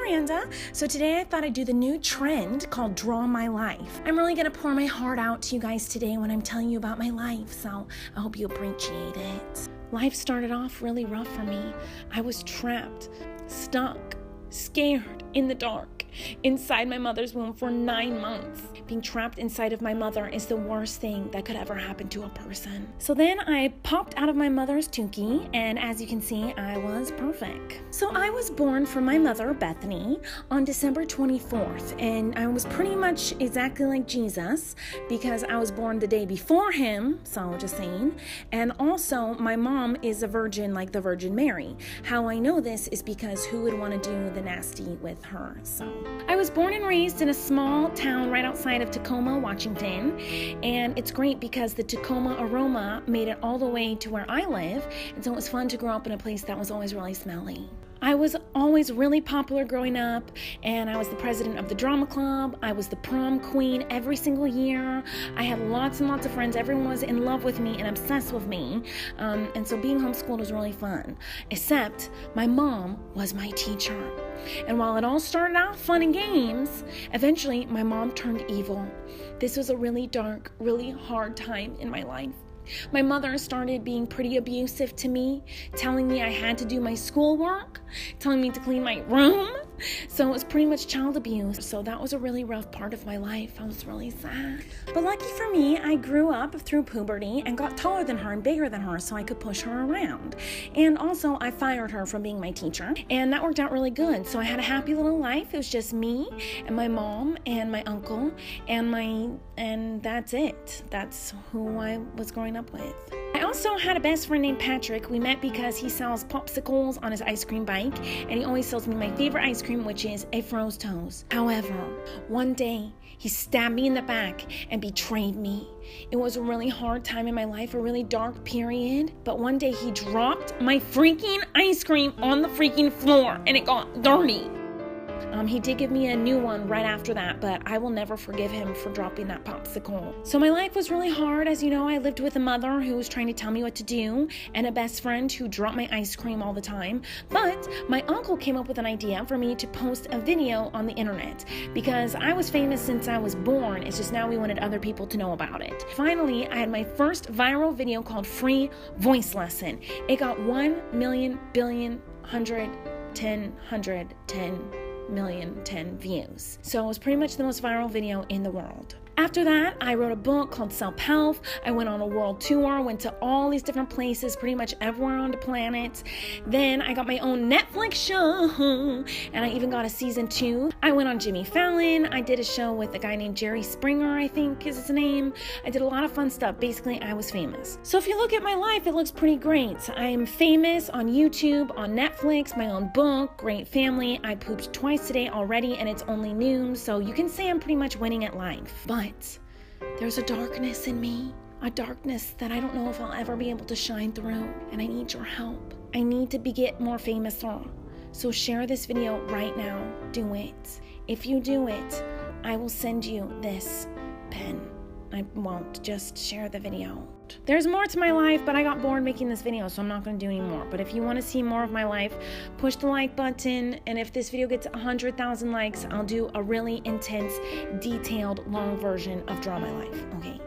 Miranda. So today I thought I'd do the new trend called Draw My Life. I'm really gonna pour my heart out to you guys today when I'm telling you about my life, so I hope you appreciate it. Life started off really rough for me. I was trapped, stuck, scared, in the dark, inside my mother's womb for 9 months. Being trapped inside of my mother is the worst thing that could ever happen to a person. So then I popped out of my mother's Tukey, and as you can see, I was perfect. So I was born from my mother, Bethany, on December 24th, and I was pretty much exactly like Jesus because I was born the day before him, so just saying. And also, my mom is a virgin like the Virgin Mary. How I know this is because who would want to do the nasty with her? So I was born and raised in a small town right outside of Tacoma, Washington, and it's great because the Tacoma aroma made it all the way to where I live, and so it was fun to grow up in a place that was always really smelly. I was always really popular growing up, and I was the president of the drama club. I was the prom queen every single year. I had lots and lots of friends. Everyone was in love with me and obsessed with me, and so being homeschooled was really fun, except my mom was my teacher. And while it all started out fun and games, eventually my mom turned evil. This was a really dark, really hard time in my life. My mother started being pretty abusive to me, telling me I had to do my schoolwork, telling me to clean my room. So it was pretty much child abuse. So that was a really rough part of my life. I was really sad. But lucky for me, I grew up through puberty and got taller than her and bigger than her so I could push her around. And also I fired her from being my teacher, and that worked out really good. So I had a happy little life. It was just me and my mom and my uncle and that's it. That's who I was growing up with. I also had a best friend named Patrick. We met because he sells popsicles on his ice cream bike, and he always sells me my favorite ice cream, which is a Froze Toes. However, one day he stabbed me in the back and betrayed me. It was a really hard time in my life, a really dark period, but one day he dropped my freaking ice cream on the freaking floor and it got dirty. He did give me a new one right after that, but I will never forgive him for dropping that popsicle. So my life was really hard. As you know, I lived with a mother who was trying to tell me what to do and a best friend who dropped my ice cream all the time. But my uncle came up with an idea for me to post a video on the internet because I was famous since I was born. It's just now we wanted other people to know about it. Finally, I had my first viral video called Free Voice Lesson. It got 1,000,000,010 views. So it was pretty much the most viral video in the world. After that, I wrote a book called Self-Help. I went on a world tour, went to all these different places, pretty much everywhere on the planet. Then I got my own Netflix show, and I even got a season 2. I went on Jimmy Fallon. I did a show with a guy named Jerry Springer, I think is his name. I did a lot of fun stuff. Basically, I was famous. So if you look at my life, it looks pretty great. I am famous on YouTube, on Netflix, my own book, great family. I pooped twice today already, and it's only noon, so you can say I'm pretty much winning at life. But there's a darkness in me, a darkness that I don't know if I'll ever be able to shine through, and I need your help. I need to get more famous, so share this video right now. Do it. If you do it, I will send you this pen. I won't. Just share the video. There's more to my life, but I got bored making this video, so I'm not going to do any more. But if you want to see more of my life, push the like button, and if this video gets 100,000 likes, I'll do a really intense, detailed, long version of Draw My Life. Okay.